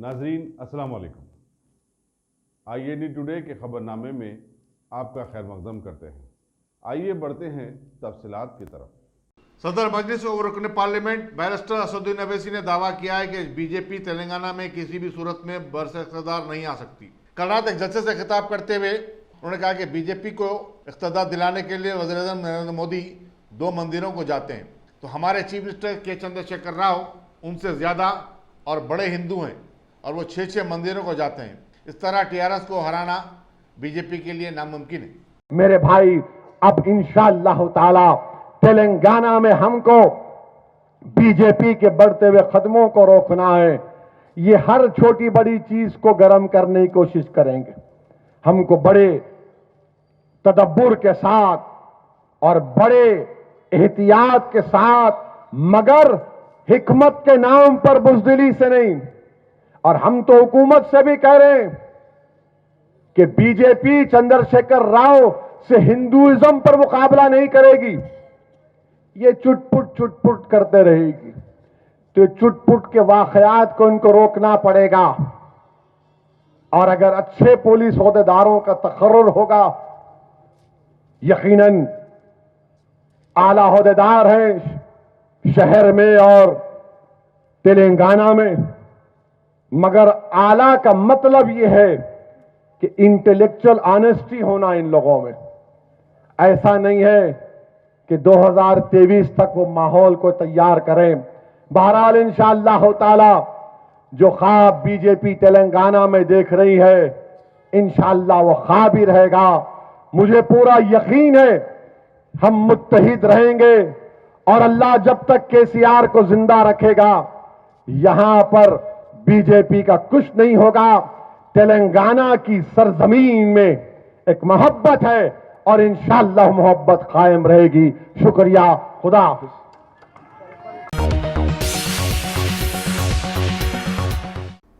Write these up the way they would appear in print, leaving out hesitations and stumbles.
नाजरीन अस्सलाम वालेकुम। IAD टुडे के खबरनामे में आपका खैर मकदम करते हैं। आइए बढ़ते हैं तफसीलात की तरफ। सदर मजलिस और रुकन पार्लियामेंट बैरिस्टर असदुद्दीन अवैसी ने दावा किया है कि बीजेपी तेलंगाना में किसी भी सूरत में बरसे इख्तिदार नहीं आ सकती। कल रात एक जलसे से खिताब करते हुए उन्होंने कहा कि बीजेपी को इख्तिदार दिलाने के लिए वज़ीर-ए-आज़म नरेंद्र मोदी 2 मंदिरों को जाते हैं, तो हमारे चीफ मिनिस्टर के चंद्रशेखर राव उनसे ज़्यादा और बड़े हिंदू हैं और वो 6 मंदिरों को जाते हैं। इस तरह TRS को हराना बीजेपी के लिए नामुमकिन है। मेरे भाई, अब इंशाअल्लाह ताला तेलंगाना में हमको बीजेपी के बढ़ते हुए कदमों को रोकना है। ये हर छोटी बड़ी चीज को गर्म करने की कोशिश करेंगे। हमको बड़े तदब्बुर के साथ और बड़े एहतियात के साथ, मगर हिकमत के नाम पर बुज़दिली से नहीं। और हम तो हुकूमत से भी कह रहे हैं कि बीजेपी चंद्रशेखर राव से हिंदुइज्म पर मुकाबला नहीं करेगी, ये चुटपुट करते रहेगी। तो चुटपुट के वाकयात को इनको रोकना पड़ेगा। और अगर अच्छे पुलिस ओहदेदारों का तकर्रुर होगा, यकीनन आला ओहदेदार हैं शहर में और तेलंगाना में, मगर आला का मतलब यह है कि इंटेलेक्चुअल ऑनेस्टी होना इन लोगों में। ऐसा नहीं है कि 2023 तक वो माहौल को तैयार करें। बहरहाल इंशाअल्लाह ताला जो ख्वाब बीजेपी तेलंगाना में देख रही है, इंशाअल्लाह वो ख्वाब ही रहेगा। मुझे पूरा यकीन है हम मुत्तहिद रहेंगे और अल्लाह जब तक KCR को जिंदा रखेगा, यहां पर बीजेपी का कुछ नहीं होगा। तेलंगाना की सरजमीन में एक मोहब्बत है और इंशाअल्लाह मोहब्बत कायम रहेगी। शुक्रिया, खुदा हाफिज।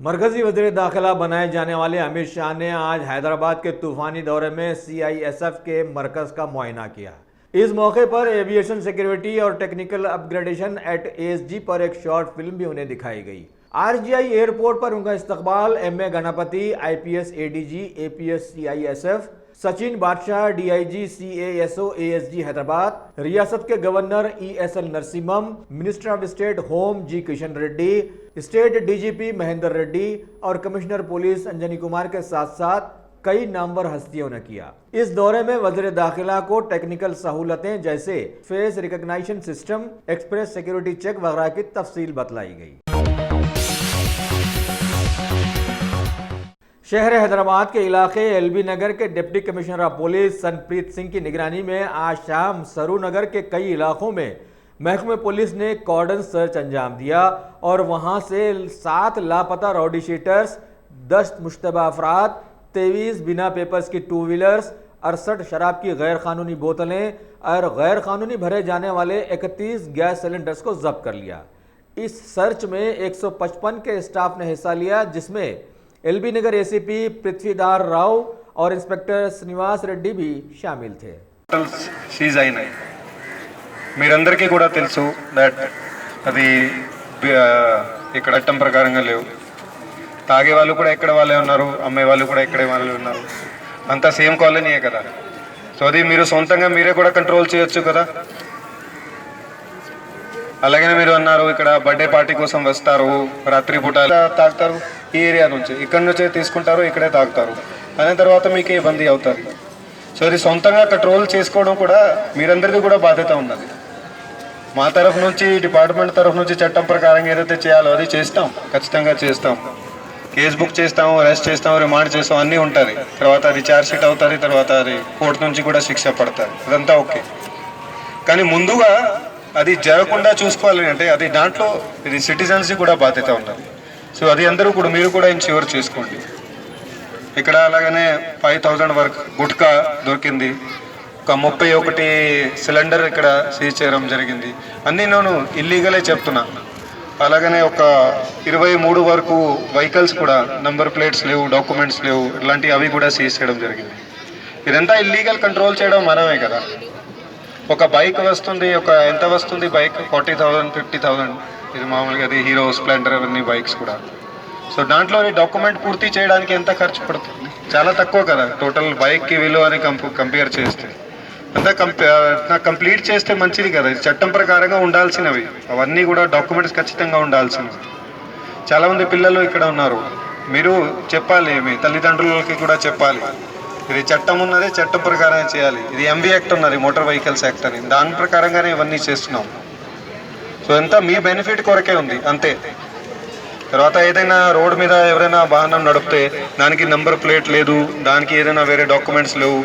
मरकजी वज़ीर दाखिला बनाए जाने वाले अमित शाह ने आज हैदराबाद के तूफानी दौरे में CISF के मरकज का मुआयना किया। इस मौके पर एविएशन सिक्योरिटी और टेक्निकल अपग्रेडेशन एट ASG पर एक शॉर्ट फिल्म भी उन्हें दिखाई गई। RGI एयरपोर्ट पर उनका इस्तकबाल MA Ganpati, IPS ADG APS CISF, Sachin बादशाह DIG CASO ASG हैदराबाद, रियासत के governor ESL Narasimham, minister of state home G Kishan Reddy, state DGP Mahendra Reddy और कमिश्नर पुलिस अंजनी कुमार के साथ साथ कई नामवर हस्तियों ने किया। इस दौरे में वज़ीर दाखिला को टेक्निकल सहूलतें जैसे face recognition system, express security check वगैरह की तफसील बतलाई गई। शहर हैदराबाद के इलाके LB नगर के deputy commissioner of police Sanpreet Singh की निगरानी में आज शाम सरू नगर के कई इलाकों में महकमे पुलिस ने कॉर्डन सर्च अंजाम दिया और वहां से 7 लापता राउडी शीटर्स, 10 मुश्तबा अफराद, 23 बिना पेपर्स की 2 व्हीलर्स, 68 शराब की गैर कानूनी बोतलें और गैर कानूनी भरे जाने वाले 31 गैस सिलेंडर्स को जब्त कर लिया। इस सर्च में 155 के स्टाफ ने हिस्सा लिया, जिसमें LB नगर ACP पृथ्वीदार राव और इंस्पेक्टर श्रीनिवास रेड्डी भी शामिल थे। సీజ్ అయినాయి మీరందరికీ కూడా తెలుసు దట్ అది ఇక్కడ చట్టం ప్రకారంగా లేవు. తాగే వాళ్ళు కూడా ఎక్కడ వాళ్ళే ఉన్నారు, అమ్మే వాళ్ళు కూడా ఎక్కడే వాళ్ళే ఉన్నారు, అంతా సేమ్ కాలనీయే కదా. సో అది మీరు సొంతంగా మీరే కూడా కంట్రోల్ చేయొచ్చు కదా. అలాగనే మీరు అన్నారు ఇక్కడ బర్త్డే పార్టీ కోసం వస్తారు, రాత్రి పూట తాగుతారు, ఈ ఏరియా నుంచి ఇక్కడ నుంచే తీసుకుంటారు, ఇక్కడే తాగుతారు, అనే తర్వాత మీకే ఇబ్బంది అవుతుంది. సో ఇది సొంతంగా కంట్రోల్ చేసుకోవడం కూడా మీరందరికీ కూడా బాధ్యత ఉన్నది. మా తరఫు నుంచి, డిపార్ట్మెంట్ తరఫు నుంచి చట్టం ప్రకారం ఏదైతే చేయాలో అది చేస్తాం, ఖచ్చితంగా చేస్తాం. కేసు బుక్ చేస్తాం, అరెస్ట్ చేస్తాం, రిమాండ్ చేస్తాం, అన్నీ ఉంటుంది. తర్వాత అది ఛార్జ్ షీట్ అవుతుంది, తర్వాత అది కోర్టు నుంచి కూడా శిక్ష పడుతుంది, అదంతా ఓకే. కానీ ముందుగా అది జరగకుండా చూసుకోవాలి అంటే అది దాంట్లో ఇది సిటిజన్స్కి కూడా బాధ్యత ఉన్నది. సో అది అందరూ కూడా మీరు కూడా ఇన్ష్యూర్ చేసుకోండి. ఇక్కడ అలాగనే 5000 వరకు గుట్కా దొరికింది, ఒక 31 సిలిండర్ ఇక్కడ సీజ్ చేయడం జరిగింది. అన్నీ నేను ఇల్లీగలే చెప్తున్నా. అలాగనే ఒక 23 వరకు వెహికల్స్ కూడా నంబర్ ప్లేట్స్ లేవు, డాక్యుమెంట్స్ లేవు, ఇలాంటి అవి కూడా సీజ్ చేయడం జరిగింది. ఇదంతా ఇల్లీగల్ కంట్రోల్ చేయడం మనమే కదా. ఒక బైక్ వస్తుంది, ఒక ఎంత వస్తుంది బైక్, 40,000 50,000, ఇది మామూలుగా అది హీరో స్ప్లెండర్ అవన్నీ బైక్స్ కూడా. సో దాంట్లో డాక్యుమెంట్ పూర్తి చేయడానికి ఎంత ఖర్చు పడుతుంది? చాలా తక్కువ కదా టోటల్ బైక్కి విలువని కంపేర్ చేస్తే. అంతా కంప్లీట్ చేస్తే మంచిది కదా. చట్టం ప్రకారంగా ఉండాల్సినవి అవన్నీ కూడా డాక్యుమెంట్స్ ఖచ్చితంగా ఉండాల్సినవి. చాలామంది పిల్లలు ఇక్కడ ఉన్నారు, మీరు చెప్పాలి, మీ తల్లిదండ్రులకి కూడా చెప్పాలి, ఇది చట్టం ఉన్నది, చట్టం ప్రకారం చేయాలి. ఇది ఎంవి యాక్ట్ ఉన్నది, మోటార్ వెహికల్స్ యాక్ట్ అని, దాని ప్రకారంగానే ఇవన్నీ చేస్తున్నాం. సో అంతా మీ బెనిఫిట్ కొరకే ఉంది అంతే. తర్వాత ఏదైనా రోడ్ మీద ఎవరైనా వాహనం నడిపితే దానికి నెంబర్ ప్లేట్ లేదు, దానికి ఏదైనా వేరే డాక్యుమెంట్స్ లేవు,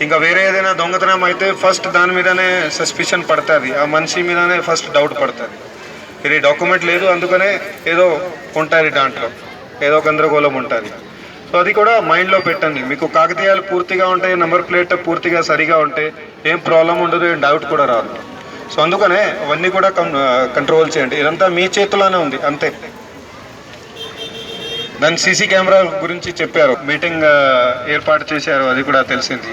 ఇంకా వేరే ఏదైనా దొంగతనం అయితే ఫస్ట్ దాని మీదనే సస్పిషన్ పడుతుంది, ఆ మనిషి మీదనే ఫస్ట్ డౌట్ పడుతుంది. ఇది డాక్యుమెంట్ లేదు అందుకనే ఏదో ఉంటుంది, దాంట్లో ఏదో గందరగోళం ఉంటుంది. సో అది కూడా మైండ్లో పెట్టండి. మీకు కాగితాలు పూర్తిగా ఉంటాయి, నెంబర్ ప్లేట్ పూర్తిగా సరిగా ఉంటే ఏం ప్రాబ్లం ఉండదు, ఏం డౌట్ కూడా రాదు. సో అందుకనే అవన్నీ కూడా కంట్రోల్ చేయండి. ఇదంతా మీ చేతిలోనే ఉంది అంతే. దాని సీసీ కెమెరా గురించి చెప్పారు, మీటింగ్ ఏర్పాటు చేశారు, అది కూడా తెలిసింది.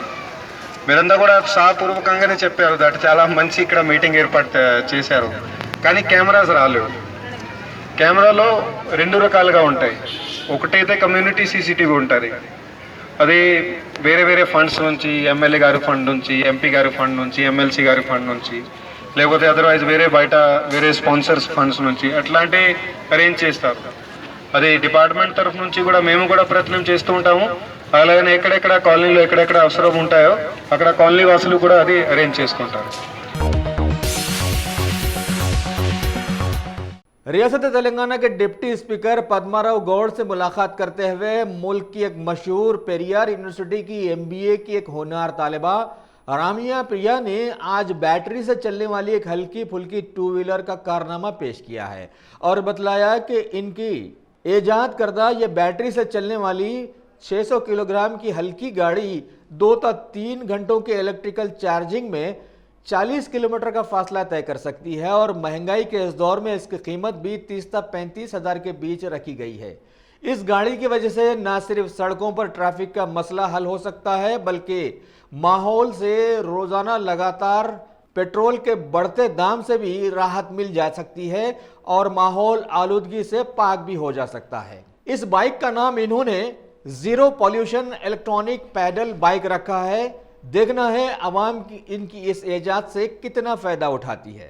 మీరంతా కూడా సహపూర్వకంగానే చెప్పారు, దట్ చాలా మంచి ఇక్కడ మీటింగ్ ఏర్పాటు చేశారు. కానీ కెమెరాస్ రాలేవు. కెమెరాలో 2 రకాలుగా ఉంటాయి. ఒకటైతే కమ్యూనిటీ సీసీటీవీ ఉంటుంది, అది వేరే వేరే ఫండ్స్ నుంచి, ఎమ్మెల్యే గారి ఫండ్ నుంచి, ఎంపీ గారి ఫండ్ నుంచి, ఎమ్మెల్సీ గారి ఫండ్ నుంచి, లేకపోతే అదర్వైజ్ వేరే స్పాన్సర్స్ ఫండ్స్ నుంచి అట్లాంటి అరేంజ్ చేస్తారు. అది డిపార్ట్మెంట్ తరఫు నుంచి కూడా మేము కూడా ప్రయత్నం చేస్తూ ఉంటాము. అలాగనే ఎక్కడెక్కడ కాలనీలో ఎక్కడెక్కడ అవసరం ఉంటాయో అక్కడ కాలనీ వాసులు కూడా అది అరేంజ్ చేసుకుంటారు. रियासत तेलंगाना के डिप्टी स्पीकर पद्माराव गौड़ से मुलाकात करते हुए मुल्क की एक मशहूर पेरियार यूनिवर्सिटी की MBA की एक होनहार तालिबा रामिया प्रिया ने आज बैटरी से चलने वाली एक हल्की फुल्की 2 व्हीलर का कारनामा पेश किया है और बतलाया कि इनकी ईजाद करदा ये बैटरी से चलने वाली 600 किलोग्राम की हल्की गाड़ी 2 से 3 घंटों के इलेक्ट्रिकल चार्जिंग में 40 किलोमीटर का फासला तय कर सकती है और महंगाई के इस दौर में इसकी कीमत भी 30 से 35 हज़ार के बीच रखी गई है। इस गाड़ी की वजह से न सिर्फ सड़कों पर ट्रैफिक का मसला हल हो सकता है, बल्कि माहौल से रोजाना लगातार पेट्रोल के बढ़ते दाम से भी राहत मिल जा सकती है और माहौल आलूदगी से पाक भी हो जा सकता है। इस बाइक का नाम इन्होंने zero pollution electronic pedal bike रखा है। देखना है अवाम की इनकी इस एजाद से कितना फायदा उठाती है।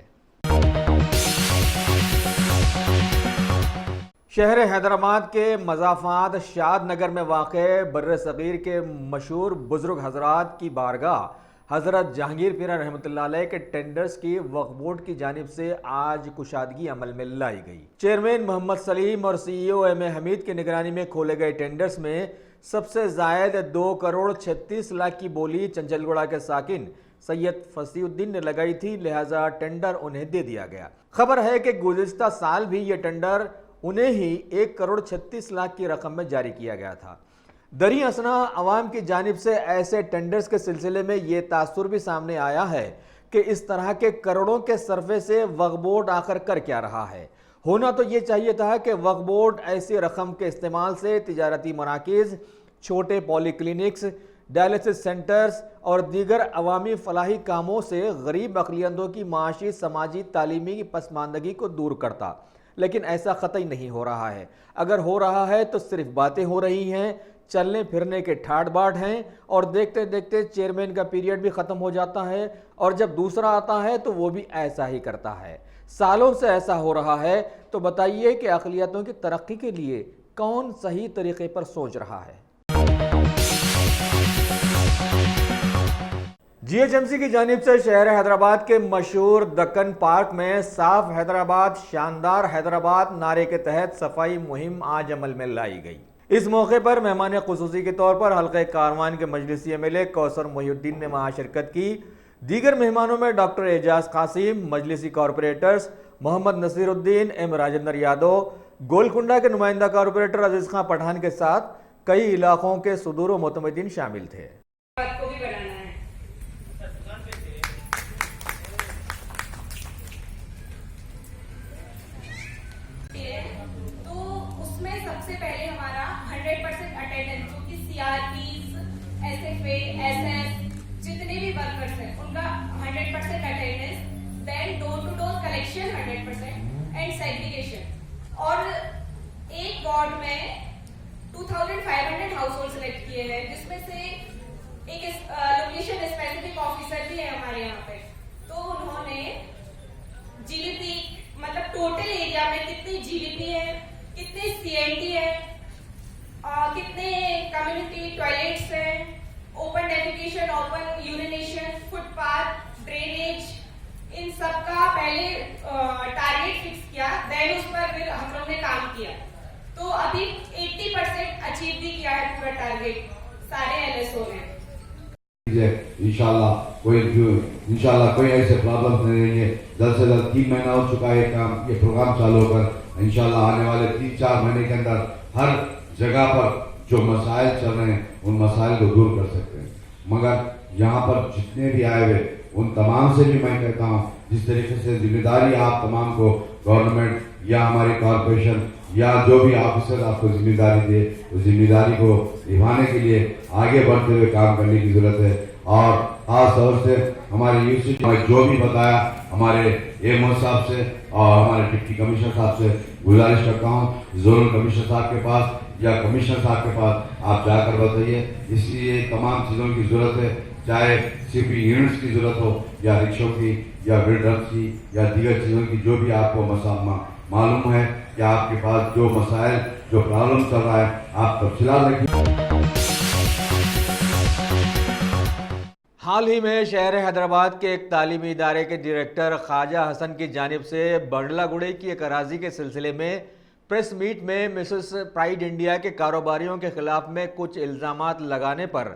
शहर हैदराबाद के मज़ाफ़ात शादनगर में वाक़े बर्र सग़ीर के मशहूर बुज़ुर्ग हज़रात की बारगाह हज़रत जहांगीर पीरा रहमतुल्लाह अलैह के टेंडर्स की वक्फ बोर्ड की जानिब से आज कुशादगी अमल में लाई गई। चेयरमैन मोहम्मद सलीम और CEO M.A. हमीद की निगरानी में खोले गए टेंडर्स में सबसे ज़ायद 2 करोड़ 36 लाख की बोली चंचलगुड़ा के साकिन सैयद फसीउद्दीन ने लगाई थी, लिहाजा टेंडर उन्हें दे दिया गया। खबर है कि गुज़िश्ता साल भी ये टेंडर उन्हें ही 1 करोड़ 36 लाख की रकम में जारी किया गया था। दरी असना अवाम की जानिब से ऐसे टेंडर्स के सिलसिले में ये तासुर भी सामने आया है कि इस तरह के करोड़ों के सरफे से वक्फ बोर्ड आखिर कर क्या रहा है। होना तो ये चाहिए था कि वक्फ बोर्ड ऐसी रकम के इस्तेमाल से तिजारती मराकिज़, छोटे पॉलीक्लिनिक्स, डायलिसिस सेंटर्स और दीगर अवामी फलाही कामों से गरीब अक़लियतों की माशी, समाजी, तालीमी की पसमानदगी को दूर करता, लेकिन ऐसा क़तई नहीं हो रहा है। अगर हो रहा है तो सिर्फ बातें हो रही हैं, चलने फिरने के ठाट बाट हैं और देखते देखते चेयरमैन का पीरियड भी ख़त्म हो जाता है और जब दूसरा आता है तो वो भी ऐसा ही करता है। सालों से ऐसा हो रहा है, तो बताइए कि अक़लियतों की तरक्की के लिए कौन सही तरीके पर सोच रहा है। GHMC की जानिब से शहर हैदराबाद के मशहूर दक्कन पार्क में साफ हैदराबाद शानदार हैदराबाद नारे के तहत सफाई मुहिम आज अमल में लाई गई। इस मौके पर मेहमान खुसूसी के तौर पर हल्के कारवान के मजलिसी MLA कौसर मोहिउद्दीन ने वहाँ शिरकत की। दीगर मेहमानों में डॉक्टर एजाज कासिम, मजलिसी कॉरपोरेटर्स मोहम्मद नसीरुद्दीन, M राजेंद्र यादव, गोलकुंडा के नुमाइंदा कॉरपोरेटर अजीज खां पठान के साथ कई इलाकों के सुदूर मुतमद्दीन शामिल थे। सबसे पहले हमारा 100% अटेंडेंस, जो कि CRPs, SFA, SS जितने भी वर्कर्स हैं उनका 100% attendance, then door to door collection 100% and segregation. और एक वार्ड में 2500 हाउस होल्ड सिलेक्ट किए हैं, जिसमें से एक लोकेशन स्पेसिफिक ऑफिसर भी है हमारे यहाँ पे। तो उन्होंने जीडीपी मतलब टोटल एरिया में कितनी जीडीपी है, कितने सीएमडी है, कितने कम्युनिटी टॉयलेट्स हैं, open defecation, open urination, footpath, drainage, इन सब का पहले टारगेट फिक्स किया, देन उस पर फिर हम लोग ने काम किया। तो अभी 80% अचीव भी किया है पूरा टारगेट सारे एलएसओ ने। इंशाल्लाह कोई ऐसे प्रॉब्लम नहीं रहेंगे। जल्द से जल्द 3 महीना हो चुका है काम, ये प्रोग्राम चालू होकर इंशाल्लाह आने वाले 3-4 महीने के अंदर हर जगह पर जो मसाइल चल रहे हैं उन मसाइल को दूर कर सकते हैं। मगर यहाँ पर जितने भी आए हुए उन तमाम से भी मैं कहता हूँ, जिस तरीके से जिम्मेदारी आप तमाम को गवर्नमेंट या हमारी कॉरपोरेशन या जो भी ऑफिसर आपको जिम्मेदारी दे, उस जिम्मेदारी को निभाने के लिए आगे बढ़ते हुए काम करने की जरूरत है। और खास तौर से हमारे यूनिवर्सिटी में जो भी बताया हमारे एमओ साहब से और हमारे डिप्टी कमिश्नर साहब से गुजारिश करता हूँ, जोनल कमिश्नर साहब के पास या कमिश्नर साहब के पास आप जाकर बताइए। इसलिए तमाम चीज़ों की जरूरत है, चाहे सिर्फ यूनिट्स की जरूरत हो या रिक्शों की या बिल्डर्स की या दीगर चीज़ों की, जो भी आपको मालूम है कि आपके पास जो मसाइल जो प्रॉब्लम चल रहा है आप तफसीलात रखिए। हाल ही में शहर हैदराबाद के एक तालीमी इदारे के डायरेक्टर ख्वाजा हसन की जानिब से बंडलागुड़े की एक अराजी के सिलसिले में प्रेस मीट में मिसेस प्राइड इंडिया के कारोबारियों के खिलाफ में कुछ इल्ज़ामात लगाने पर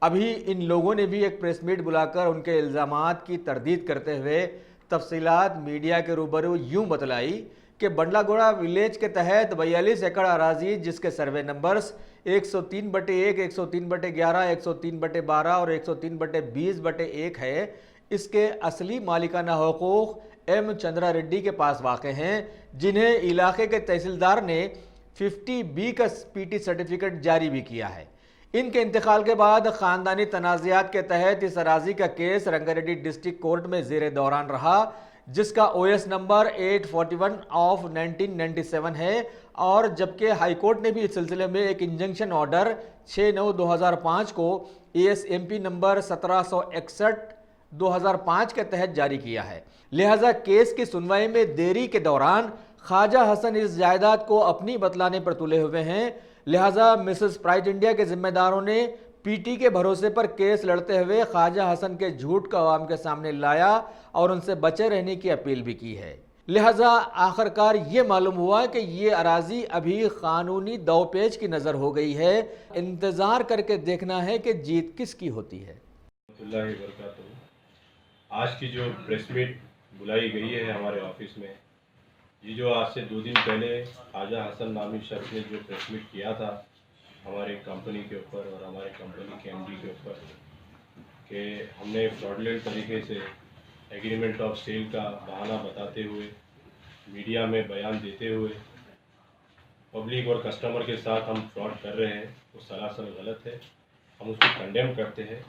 अभी इन लोगों ने भी एक प्रेस मीट बुलाकर उनके इल्ज़ामात की तरदीद करते हुए तफसीलात मीडिया के रूबरू यूं बतलाई कि बंडलागुड़ा विलेज के तहत 42 एकड़ अराजी जिसके सर्वे नंबर्स 103/1, 103/11, 103/12 और 103/20/1 है, इसके असली मालिकाना हुकूक एम चंद्रा रेड्डी के पास वाक़े हैं, जिन्हें इलाके के तहसीलदार ने 50B का पीटी सर्टिफिकेट जारी भी किया है। इनके इंतकाल के बाद ख़ानदानी तनाज़ात के तहत इस अराजी का केस रंगारेड्डी डिस्ट्रिक्ट कोर्ट में ज़ेर दौरान रहा, जिसका OS नंबर 841 ऑफ 1997 है। और जबकि हाई कोर्ट ने भी इस सिलसिले में एक इंजंक्शन ऑर्डर 6/9/2005 को ASMP नंबर 1761/2005 के तहत जारी किया है। लिहाजा केस की सुनवाई में देरी के दौरान ख्वाजा हसन इस जायदाद को अपनी बतलाने पर तुले हुए हैं। लिहाजा मिसेस प्राइड इंडिया के जिम्मेदारों ने पीटी के भरोसे पर केस लड़ते हुए ख्वाजा हसन के झूठ को आवाम के सामने लाया और उनसे बचे रहने की अपील भी की है। लिहाजा आखिरकार ये मालूम हुआ कि ये अराजी अभी कानूनी दौपेच की नज़र हो गई है। इंतज़ार करके देखना है कि जीत किसकी होती है। आज की जो प्रेस मीट बुलाई गई है हमारे ऑफिस में, ये जो आज से 2 दिन पहले ख्वाजा हसन नामी शख्स ने जो प्रेस मीट किया था हमारे कंपनी के ऊपर और हमारे कंपनी के MD के ऊपर कि हमने फ्रॉडलेंट तरीके से एग्रीमेंट ऑफ सेल का बहाना बताते हुए मीडिया में बयान देते हुए पब्लिक और कस्टमर के साथ हम फ्रॉड कर रहे हैं, वो सरासर गलत है। हम उसको कंडेम करते हैं।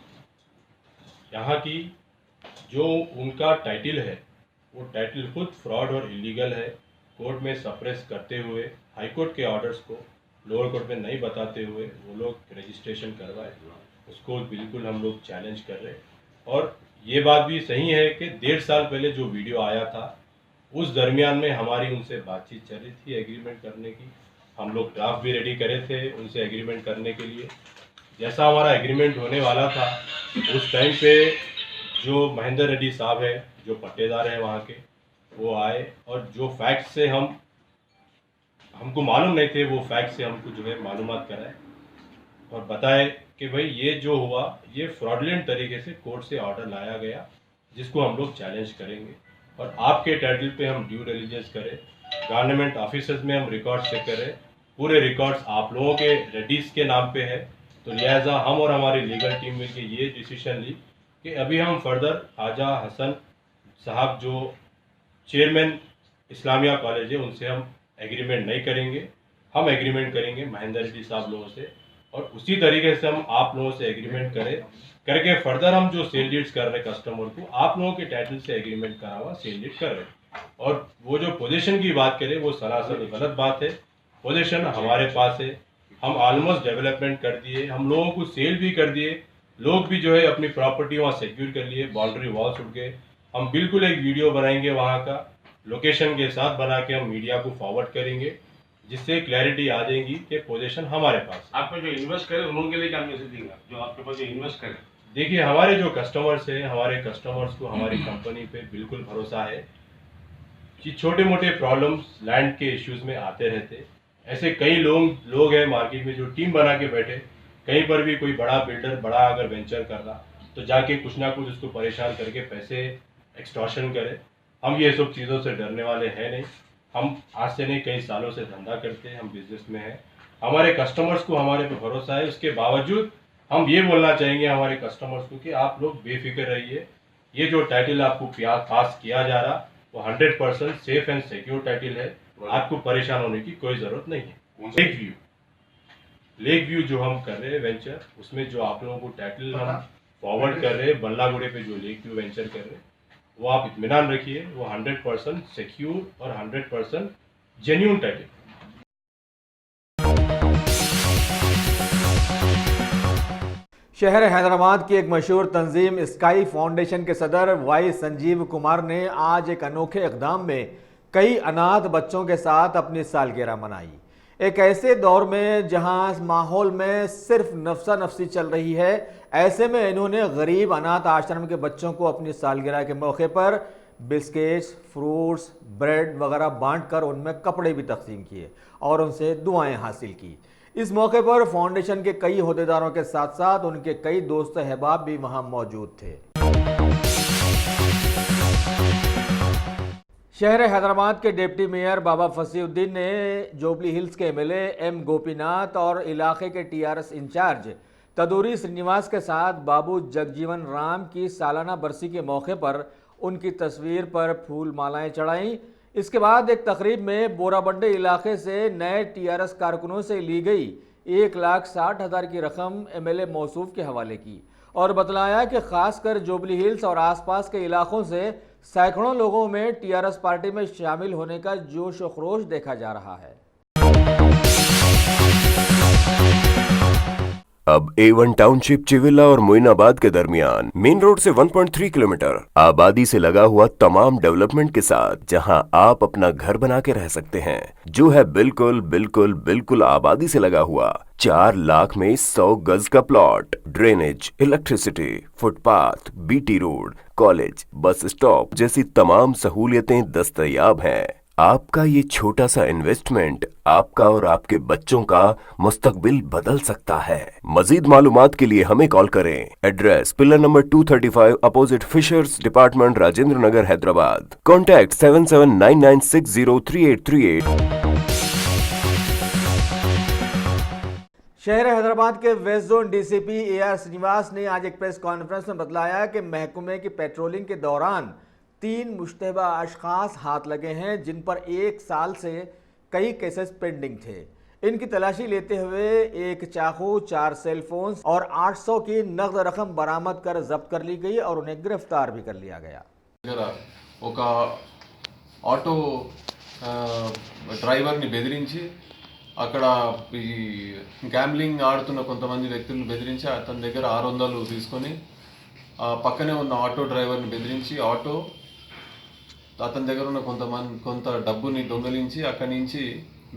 यहाँ की जो उनका टाइटल है वो टाइटल खुद फ्रॉड और इलीगल है। कोर्ट में सप्रेस करते हुए हाई कोर्ट के ऑर्डर्स को लोअर कोर्ट में नहीं बताते हुए वो लोग रजिस्ट्रेशन करवाए, उसको बिल्कुल हम लोग चैलेंज कर रहे हैं। और ये बात भी सही है कि 1.5 साल पहले जो वीडियो आया था उस दरमियान में हमारी उनसे बातचीत चल रही थी एग्रीमेंट करने की। हम लोग ड्राफ्ट भी रेडी करे थे उनसे एग्रीमेंट करने के लिए। जैसा हमारा एग्रीमेंट होने वाला था उस टाइम पे जो महेंद्र रेड्डी साहब है, जो पट्टेदार हैं वहाँ के, वो आए और जो फैक्ट से हमको मालूम नहीं थे, वो फैक्ट से हमको जो है मालूमात कराए और बताए कि भाई ये जो हुआ ये फ्रॉडलेंट तरीके से कोर्ट से ऑर्डर लाया गया, जिसको हम लोग चैलेंज करेंगे और आपके टाइटल पे हम ड्यू डिलिजेंस करें, गवर्नमेंट ऑफिसर्स में हम रिकॉर्ड्स चेक करें, पूरे रिकॉर्ड्स आप लोगों के रेड्डीज के नाम पे है। तो लिहाजा हम और हमारी लीगल टीम मिलकर ये डिसीजन ली कि अभी हम फर्दर ख्वाजा हसन साहब जो चेयरमैन इस्लामिया कॉलेज है उनसे हम एग्रीमेंट नहीं करेंगे। हम एग्रीमेंट करेंगे महेंद्र रेड्डी साहब लोगों से और उसी तरीके से हम आप लोगों से एग्रीमेंट करके फर्दर हम जो सेल डीड्स कर रहे हैं कस्टमर को आप लोगों के टाइटल से एग्रीमेंट करा हुआ सेल डीड कर रहे हैं। और वो जो पोजीशन की बात करें वो सरासर गलत बात है। पोजीशन हमारे पास है, हम ऑलमोस्ट डेवलपमेंट कर दिए, हम लोगों को सेल भी कर दिए, लोग भी जो है अपनी प्रॉपर्टी वहाँ सिक्योर कर लिए, बाउंड्री वॉल्स उठ गए। हम बिल्कुल एक वीडियो बनाएंगे वहाँ का लोकेशन के साथ बना के हम मीडिया को फॉरवर्ड करेंगे, जिससे क्लैरिटी आ जाएगी कि पोजीशन हमारे पास। आप जो इन्वेस्ट करें उनके लिए क्या मैसेज देंगे, जो आपके पास जो इन्वेस्ट करें? देखिए, हमारे जो कस्टमर्स हैं, हमारे कस्टमर्स को हमारी कंपनी पे बिल्कुल भरोसा है कि छोटे मोटे प्रॉब्लम्स लैंड के इश्यूज में आते रहते। ऐसे कई लोग हैं मार्केट में जो टीम बना के बैठे, कहीं पर भी कोई बड़ा बिल्डर बड़ा अगर वेंचर कर रहा तो जाके कुछ ना कुछ उसको परेशान करके पैसे एक्सटॉर्शन करे। हम ये सब चीज़ों से डरने वाले हैं नहीं। हम आज से नहीं कई सालों से धंधा करते हैं, हम बिजनेस में हैं, हमारे कस्टमर्स को हमारे पे भरोसा है। उसके बावजूद हम ये बोलना चाहेंगे हमारे कस्टमर्स को कि आप लोग बेफिक्र रहिए, ये जो टाइटल आपको पास किया जा रहा वो 100% सेफ एंड सिक्योर टाइटल है, आपको परेशान होने की कोई ज़रूरत नहीं है। लेक व्यू जो हम कर रहे हैं वेंचर, उसमें जो आप लोगों को टाइटल हम फॉरवर्ड कर रहे हैं, बल्लागुड़े पे जो लेक व्यू वेंचर कर रहे हैं, वो आप इत्मीनान रखिए, वो 100% सिक्योर और 100% जेन्युइन टाइटल। शहर हैदराबाद की एक मशहूर तंजीम स्काई फाउंडेशन के सदर वाई संजीव कुमार ने आज एक अनोखे इक़दाम में कई अनाथ बच्चों के साथ अपनी सालगिरह मनाई। एक ऐसे दौर में जहां माहौल में सिर्फ नफसा नफसी चल रही है, ऐसे में इन्होंने गरीब अनाथ आश्रम के बच्चों को अपनी सालगिरह के मौके पर बिस्किट्स, फ्रूट्स, ब्रेड वगैरह बांटकर उनमें कपड़े भी तकसीम किए और उनसे दुआएं हासिल की। इस मौके पर फाउंडेशन के कई ओहदेदारों के साथ साथ उनके कई दोस्त अहबाब भी वहां मौजूद थे। शहर हैदराबाद के डिप्टी मेयर बाबा फसीउद्दीन ने जोबली हिल्स के एमएलए एम गोपीनाथ और इलाके के टीआरएस इंचार्ज तदूरी श्रीनिवास के साथ बाबू जगजीवन राम की सालाना बरसी के मौके पर उनकी तस्वीर पर फूल मालाएं चढ़ाईं। इसके बाद एक तकरीब में बोराबंडे इलाके से नए टीआरएस कारकुनों से ली गई 1,60,000 की रकम एमएलए मौसूफ के हवाले की और बतलाया कि खासकर जोबली हिल्स और आसपास के इलाकों से सैकड़ों लोगों में टीआरएस पार्टी में शामिल होने का जोश व खरोश देखा जा रहा है। अब A1 टाउनशिप चिविला और मोइनाबाद के दरमियान मेन रोड से 1.3 किलोमीटर आबादी से लगा हुआ तमाम डेवलपमेंट के साथ जहां आप अपना घर बना के रह सकते हैं, जो है बिल्कुल बिल्कुल बिल्कुल आबादी से लगा हुआ। 4 लाख में 100 गज का plot, drainage, electricity, footpath, BT road, college, bus stop जैसी तमाम सहूलियतें दस्तयाब हैं। आपका ये छोटा सा इन्वेस्टमेंट आपका और आपके बच्चों का मुस्तकबिल बदल सकता है। मजीद मालूमात के लिए हमें कॉल करें। Address pillar number 235 opposite fishers department, Rajendra Nagar, Hyderabad. Contact 7799603838। शहर हैदराबाद के west zone DCP AR Srinivas ने आज एक प्रेस कॉन्फ्रेंस में बतलाया कि महकमे की पेट्रोलिंग के दौरान 3 मुश्तबा अशखास हाथ लगे हैं, जिन पर 1 साल से कई केसेस पेंडिंग थे। इनकी तलाशी लेते हुए 1 चाकू, 4 सेलफोन्स और 800 की नकद रकम बरामद कर जब्त कर ली गई और उन्हें गिरफ्तार भी कर लिया गया। ఒక ఆటో డ్రైవర్ని బెదిరించి అక్కడ ఈ గ్యాంబ్లింగ్ ఆడుతున్న కొంతమంది వ్యక్తులను బెదిరించి అతని దగ్గర 600 తీసుకొని పక్కనే ఉన్న ఆటో డ్రైవర్ని బెదిరించి అతని దగ్గర ఉన్న కొంత డబ్బుని దొంగలించి అక్కడి నుంచి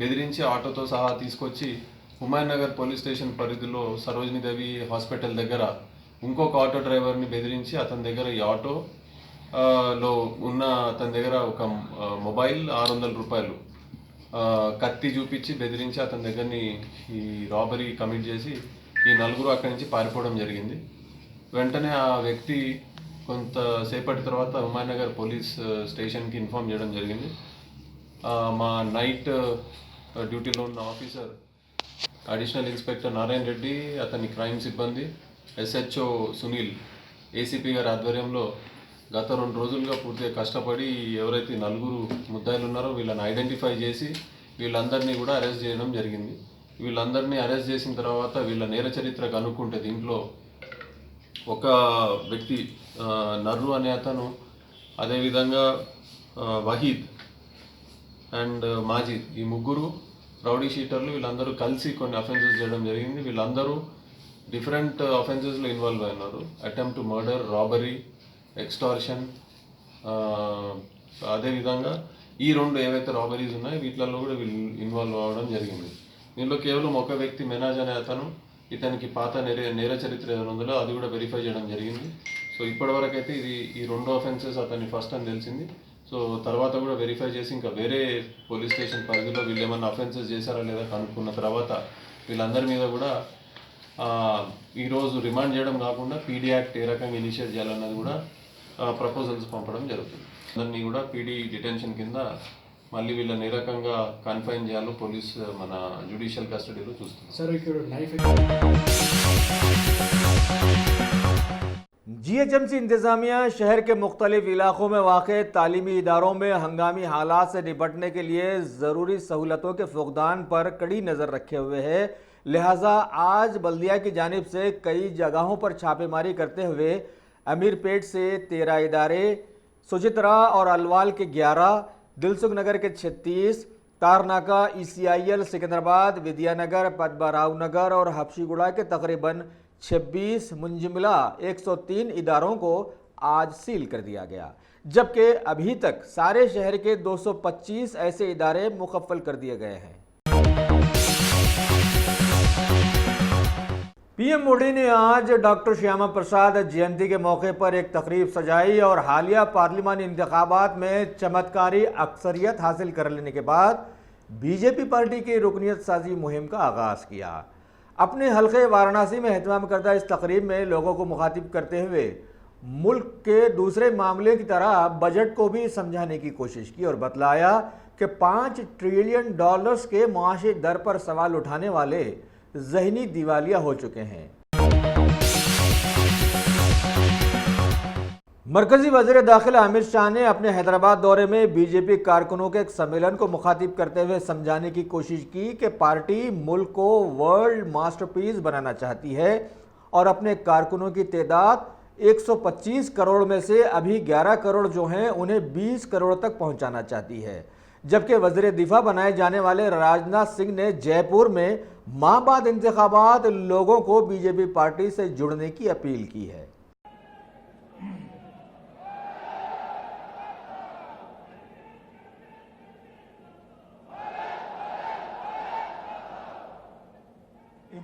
బెదిరించి ఆటోతో సహా తీసుకొచ్చి హుమాయూన్ నగర్ పోలీస్ స్టేషన్ పరిధిలో సరోజినీ దేవి హాస్పిటల్ దగ్గర ఇంకొక ఆటో డ్రైవర్ని బెదిరించి అతని దగ్గర ఈ ఆటోలో ఉన్న అతని దగ్గర ఒక మొబైల్, 600 రూపాయలు, కత్తి చూపించి బెదిరించి అతని దగ్గరని ఈ రాబరీ కమిట్ చేసి ఈ 4 అక్కడి నుంచి పారిపోవడం జరిగింది. వెంటనే ఆ వ్యక్తి కొంతసేపటి తర్వాత హుమాయూన్ నగర్ పోలీస్ స్టేషన్కి ఇన్ఫార్మ్ చేయడం జరిగింది. మా నైట్ డ్యూటీలో ఉన్న officer additional inspector Narayana Reddy, అతని క్రైమ్ సిబ్బంది, SHO సునీల్, ACP గారి ఆధ్వర్యంలో గత 2 రోజులుగా పూర్తిగా కష్టపడి ఎవరైతే 4 ముద్దాయిలు ఉన్నారో వీళ్ళని ఐడెంటిఫై చేసి వీళ్ళందరినీ కూడా అరెస్ట్ చేయడం జరిగింది. వీళ్ళందరినీ అరెస్ట్ చేసిన తర్వాత వీళ్ళ నేర చరిత్ర కనుక్కుంటే దీంట్లో ఒక వ్యక్తి నర్రు అనే అతను, అదేవిధంగా వహీద్ అండ్ మాజిద్, ఈ ముగ్గురు రౌడీ షీటర్లు వీళ్ళందరూ కలిసి కొన్ని అఫెన్సెస్ చేయడం జరిగింది. వీళ్ళందరూ డిఫరెంట్ అఫెన్సెస్లో ఇన్వాల్వ్ అయినారు. Attempt to murder, robbery, extortion, అదేవిధంగా ఈ రెండు ఏవైతే రాబరీస్ ఉన్నాయో వీటిలలో కూడా వీళ్ళు ఇన్వాల్వ్ అవ్వడం జరిగింది. దీనిలో కేవలం ఒక వ్యక్తి మెనాజ్ అనే అతను, ఇతనికి పాత నేర చరిత్ర ఏదైనా ఉందో అది కూడా వెరిఫై చేయడం జరిగింది. సో ఇప్పటివరకు అయితే ఈ రెండు అఫెన్సెస్ అతన్ని ఫస్ట్ అని తెలిసింది. సో తర్వాత కూడా వెరిఫై చేసి ఇంకా వేరే పోలీస్ స్టేషన్ పరిధిలో వీళ్ళు ఏమన్నా అఫెన్సెస్ చేశారా లేదా కనుక్కున్న తర్వాత వీళ్ళందరి మీద కూడా ఈరోజు రిమాండ్ చేయడం కాకుండా పీడీ యాక్ట్ ఏ రకంగా ఇనిషియేట్ చేయాలన్నది కూడా ప్రపోజల్స్ పంపడం జరుగుతుంది. అందరినీ కూడా పీడీ డిటెన్షన్ కింద మళ్ళీ వీళ్ళని ఏ రకంగా కన్ఫైన్ చేయాలో పోలీస్ మన జ్యుడిషియల్ కస్టడీలో చూస్తుంది. जीएचएमसी इंतजामिया शहर के मुख्तलिफ इलाकों में वाक़े तालीमी इदारों में हंगामी हालात से निपटने के लिए ज़रूरी सहूलतों के फुक़दान पर कड़ी नज़र रखे हुए है। लिहाजा आज बल्दिया की जानिब से कई जगहों पर छापेमारी करते हुए अमीरपेट से 13 इदारे, सुचित्रा और अलवाल के 11, दिलसुख नगर के 36, तारनाका, ECIL सिकंदराबाद, विद्यानगर, पद्माराव नगर और हफ्शीगुड़ा के तकरीबन 26 मुंजमला 103 इदारों को आज सील कर दिया गया, जबकि अभी तक सारे शहर के 225 ऐसे इदारे मुकफ्फल कर दिए गए हैं। पीएम मोदी ने आज डॉक्टर श्यामा प्रसाद जयंती के मौके पर एक तकरीब सजाई और हालिया पार्लिमानी इंतखाबात में चमत्कारी अक्सरियत हासिल कर लेने के बाद बीजेपी पार्टी की रुकनियत साजी मुहिम का आगाज़ किया। अपने हल्के वाराणसी में एहतमाम करदा इस तकरीब में लोगों को मुखातिब करते हुए मुल्क के दूसरे मामले की तरह बजट को भी समझाने की कोशिश की और बतलाया कि $5 ट्रिलियन के मुआशी दर पर सवाल उठाने वाले ज़हनी दिवालिया हो चुके हैं। मरकजी वज़ीर दाखिला अमित शाह ने अपने हैदराबाद दौरे में बीजेपी कारकुनों के एक सम्मेलन को मुखातिब करते हुए समझाने की कोशिश की कि पार्टी मुल्क को वर्ल्ड मास्टरपीस बनाना चाहती है और अपने कारकुनों की तादाद 125 करोड़ में से अभी 11 करोड़ जो हैं उन्हें 20 करोड़ तक पहुंचाना चाहती है। जबकि वज़ीर दिफा बनाए जाने वाले राजनाथ सिंह ने जयपुर में माह बाद इंतखाबात लोगों को बीजेपी पार्टी से जुड़ने की अपील की है।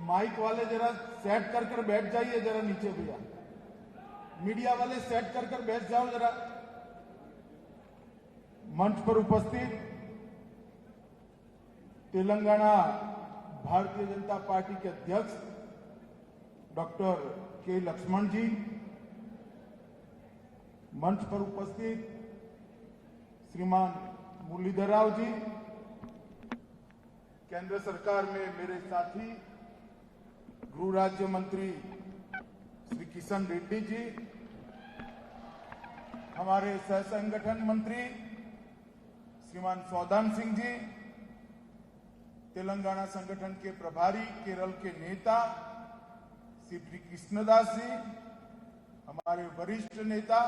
माइक वाले जरा सेट कर बैठ जाइए, जरा नीचे भैया। मीडिया वाले सेट कर बैठ जाओ जरा। मंच पर उपस्थित तेलंगाना भारतीय जनता पार्टी के अध्यक्ष डॉक्टर के लक्ष्मण जी, मंच पर उपस्थित श्रीमान मुरलीधर राव जी, केंद्र सरकार में मेरे साथी गृह राज्य मंत्री श्री किशन रेड्डी जी, हमारे सह संगठन मंत्री श्रीमान सौदान सिंह जी, तेलंगाना संगठन के प्रभारी केरल के नेता श्री कृष्णदास जी, हमारे वरिष्ठ नेता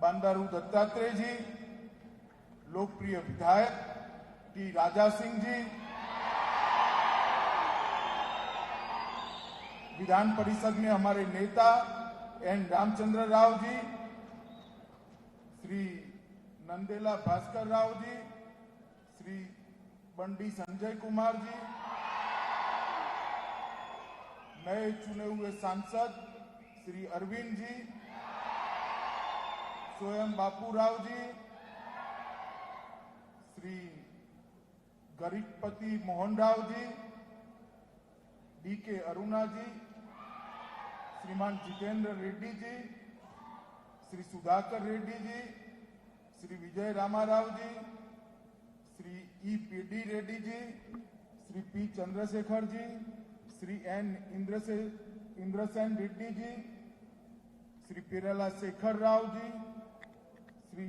बंडारू दत्तात्रेय जी, लोकप्रिय विधायक टी राजा सिंह जी, विधान परिषद में हमारे नेता एन रामचंद्र राव जी, श्री नंदेला भास्कर राव जी, श्री बंडी संजय कुमार जी, नए चुने हुए सांसद श्री अरविंद जी, स्वयं बापू राव जी, श्री गरीबपति मोहन राव जी, डी के अरुणा जी, श्रीमान जितेंद्र रेड्डी जी, श्री सुधाकर रेड्डी जी, श्री विजय रामाराव जी, Shri E.P.D. Reddy ji, Shri P Chandrashekhar ji, Shri N Indrasen Reddy ji, Shri पेरला Shekhar Rao ji, Shri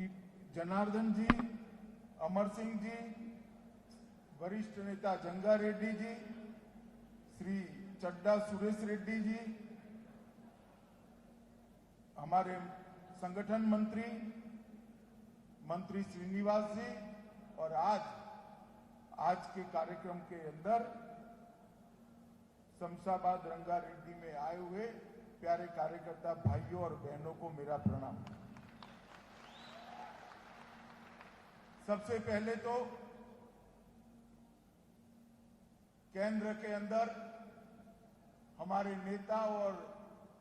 Janardan जी, अमर सिंह जी, वरिष्ठ नेता जंगा रेड्डी जी, श्री चड्डा सुरेश रेड्डी जी, हमारे संगठन मंत्री श्रीनिवास जी, और आज के कार्यक्रम के अंदर शमशाबाद रंगारेड्डी में आए हुए प्यारे कार्यकर्ता भाइयों और बहनों को मेरा प्रणाम। सबसे पहले तो केंद्र के अंदर हमारे नेता और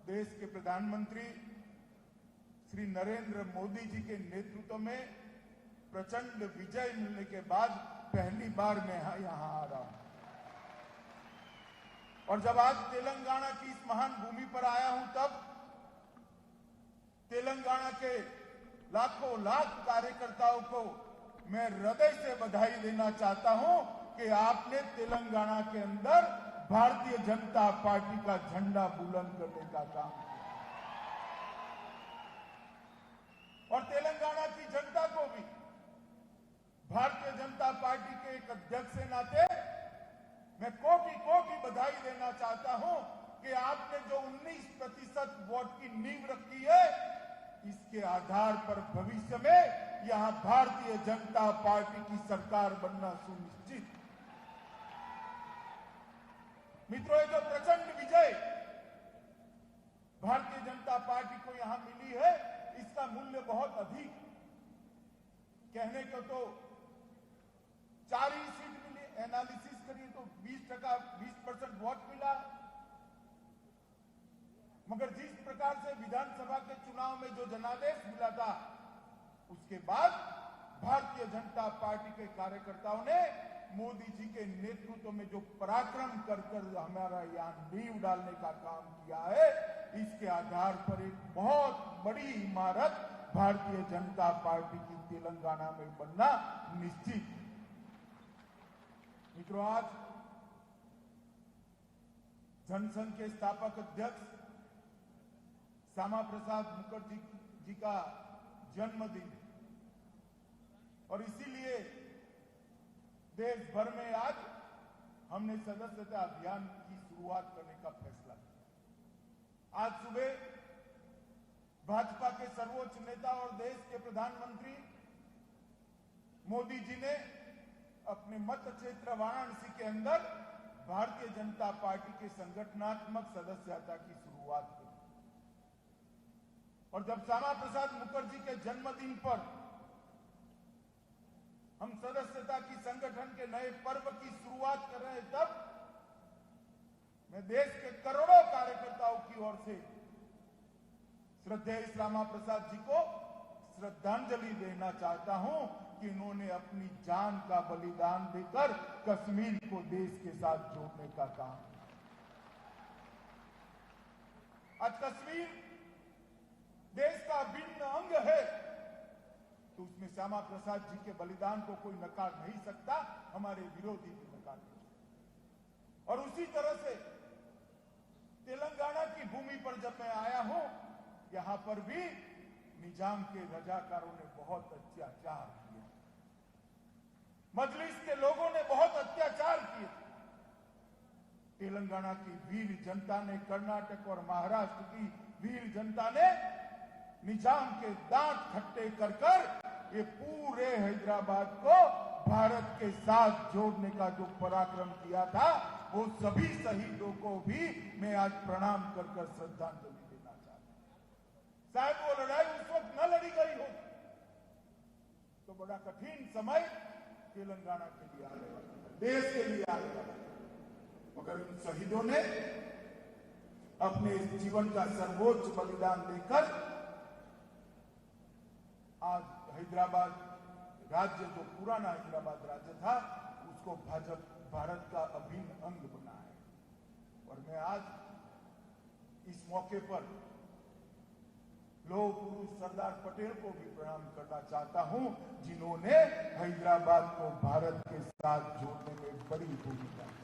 देश के प्रधानमंत्री श्री नरेंद्र मोदी जी के नेतृत्व में प्रचंड विजय मिलने के बाद पहली बार मैं यहां आ रहा हूं और जब आज तेलंगाना की इस महान भूमि पर आया हूं तब तेलंगाना के लाखों लाख कार्यकर्ताओं को मैं हृदय से बधाई देना चाहता हूं कि आपने तेलंगाना के अंदर भारतीय जनता पार्टी का झंडा बुलंद करने का काम किया और तेलंगाना की जनता को भी भारतीय जनता पार्टी के एक अध्यक्ष के नाते मैं कोटि कोटि बधाई देना चाहता हूं कि आपने जो 19% वोट की नींव रखी है इसके आधार पर भविष्य में यहां भारतीय जनता पार्टी की सरकार बनना सुनिश्चित। मित्रों, ये जो प्रचंड विजय भारतीय जनता पार्टी को यहां मिली है इसका मूल्य बहुत अधिक, कहने को तो 4 ही सीट मिली, एनालिसिस करिए तो 20% वोट मिला, मगर जिस प्रकार से विधानसभा के चुनाव में जो जनादेश मिला था उसके बाद भारतीय जनता पार्टी के कार्यकर्ताओं ने मोदी जी के नेतृत्व में जो पराक्रम कर हमारा यहाँ नींव डालने का काम किया है इसके आधार पर एक बहुत बड़ी इमारत भारतीय जनता पार्टी की तेलंगाना में बनना निश्चित। मित्रों, आज जनसंघ के स्थापक अध्यक्ष श्यामा प्रसाद मुखर्जी जी का जन्मदिन और इसीलिए देश भर में आज हमने सदस्यता अभियान की शुरुआत करने का फैसला किया। आज सुबह भाजपा के सर्वोच्च नेता और देश के प्रधानमंत्री मोदी जी ने अपने मत क्षेत्र वाराणसी के अंदर भारतीय जनता पार्टी के संगठनात्मक सदस्यता की शुरुआत की और जब श्यामा प्रसाद मुखर्जी के जन्मदिन पर हम सदस्यता की संगठन के नए पर्व की शुरुआत कर रहे हैं तब मैं देश के करोड़ों कार्यकर्ताओं की ओर से श्रद्धेय श्यामा प्रसाद जी को श्रद्धांजलि देना चाहता हूं कि इन्होंने अपनी जान का बलिदान देकर कश्मीर को देश के साथ जोड़ने का काम किया। आज कश्मीर देश का अभिन्न अंग है तो उसमें श्यामा प्रसाद जी के बलिदान को कोई नकार नहीं सकता, हमारे विरोधी भी नकार नहीं सकते। और उसी तरह से तेलंगाना की भूमि पर जब मैं आया हूं यहां पर भी निजाम के रजाकारों ने बहुत अत्याचार किए, मजलिस के लोगों ने बहुत अत्याचार किए। तेलंगाना की वीर जनता ने, कर्नाटक और महाराष्ट्र की वीर जनता ने निजाम के दांत खट्टे कर ये पूरे हैदराबाद को भारत के साथ जोड़ने का जो पराक्रम किया था वो सभी शहीदों को भी मैं आज प्रणाम कर श्रद्धांजलि देना चाहता हूं। शायद वो लड़ाई उस वक्त न लड़ी गई हो तो बड़ा कठिन समय तेलंगाना के लिए आने वाला, देश के लिए आने वाला, मगर इन शहीदों ने अपने जीवन का सर्वोच्च बलिदान देकर आज हैदराबाद राज्य, जो पुराना हैदराबाद राज्य था, उसको भारत का अभिन्न अंग बना है। और मैं आज इस मौके पर लौह पुरुष सरदार पटेल को भी प्रणाम करना चाहता हूं जिन्होंने हैदराबाद को भारत के साथ जोड़ने में बड़ी भूमिका की।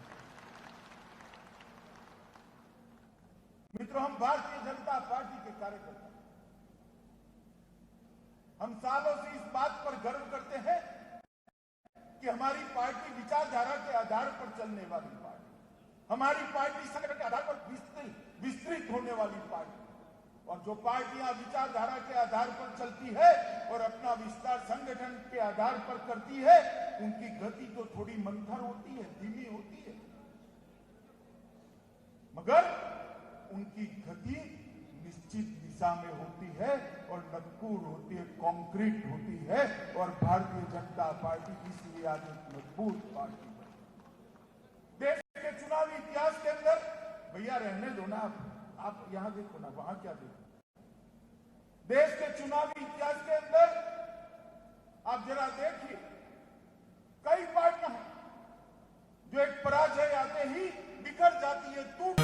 मित्रों, हम भारतीय जनता पार्टी के कार्यकर्ता, हम सालों से इस बात पर गर्व करते हैं कि हमारी पार्टी विचारधारा के आधार पर चलने वाली पार्टी, हमारी पार्टी संगठन के आधार पर विस्तृत होने वाली पार्टी और जो पार्टियां विचारधारा के आधार पर चलती है और अपना विस्तार संगठन के आधार पर करती है, उनकी गति तो थोड़ी मंथर होती है, धीमी होती है, मगर उनकी गति निश्चित दिशा में होती है और नक्कुर होती है, कॉन्क्रीट होती है। और भारतीय जनता पार्टी इसलिए आज एक मजबूत पार्टी है। देश के चुनावी इतिहास के अंदर, भैया रहने दो ना, आप यहां देखो ना, वहां क्या देखो, देश के चुनावी इतिहास के अंदर आप जरा देखिए, कई पार्टियां हैं जो एक पराजय आते ही बिखर जाती है, टूट।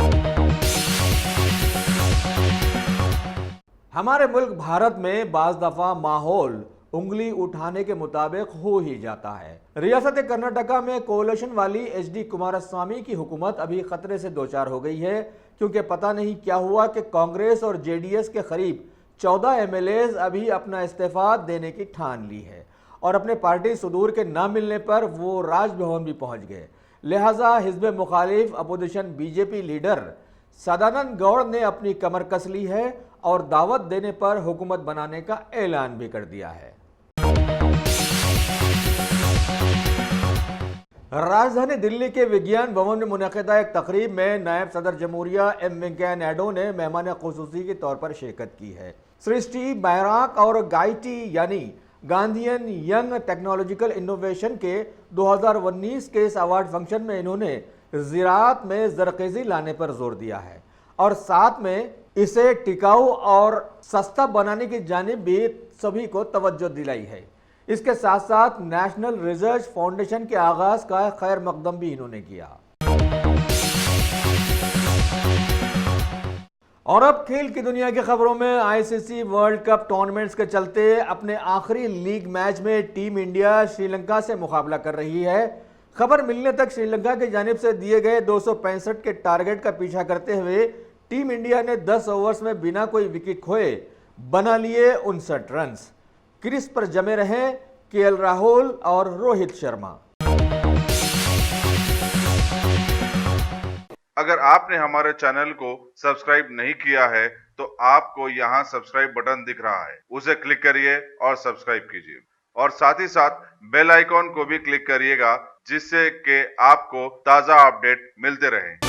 हमारे मुल्क भारत में बाज दफा माहौल उंगली उठाने के मुताबिक हो ही जाता है। रियासत कर्नाटका में कोalition वाली HD कुमारस्वामी की हुकूमत अभी खतरे से दो चार हो गई है, क्योंकि पता नहीं क्या हुआ कि कांग्रेस और JDS के करीब 14 MLAs अभी अपना इस्तीफा देने की ठान ली है और अपने पार्टी सुदूर के ना मिलने पर वो राजभवन भी पहुंच गए। लिहाजा हिज़्ब मुखालिफ opposition BJP leader Sadanand Gowda ने अपनी कमर कस ली है और दावत देने पर हुकूमत बनाने का ऐलान भी कर दिया है। राजधानी दिल्ली के विज्ञान भवन में मुनक़िदा एक तकरीब में नायब सदर जमहूरिया M वेंकैया नायडू ने मेहमान खुसूसी के तौर पर शिरकत की है। सृष्टि बैराक और गाइटी यानी गांधीयन यंग टेक्नोलॉजिकल इनोवेशन के 2019 के इस अवार्ड फंक्शन में इन्होंने ज़राअत में ज़रखेज़ी लाने पर जोर दिया है और साथ में इसे टिकाऊ और सस्ता बनाने की जानिब भी सभी को तवज्जो दिलाई है। इसके साथ साथ नेशनल रिसर्च फाउंडेशन के आगाज का खैर मकदम भी इन्होंने किया। और अब खेल की दुनिया की खबरों में ICC वर्ल्ड कप टूर्नामेंट्स के चलते अपने आखिरी लीग मैच में टीम इंडिया श्रीलंका से मुकाबला कर रही है। खबर मिलने तक श्रीलंका की जानिब से दिए गए 265 के टारगेट का पीछा करते हुए टीम इंडिया ने 10 ओवर्स में बिना कोई विकेट खोए बना लिए 59 रन। क्रीज पर जमे रहे KL राहुल और रोहित शर्मा। अगर आपने हमारे चैनल को सब्सक्राइब नहीं किया है तो आपको यहाँ सब्सक्राइब बटन दिख रहा है, उसे क्लिक करिए और सब्सक्राइब कीजिए और साथ ही साथ बेल आइकॉन को भी क्लिक करिएगा, जिससे कि आपको ताज़ा अपडेट मिलते रहें।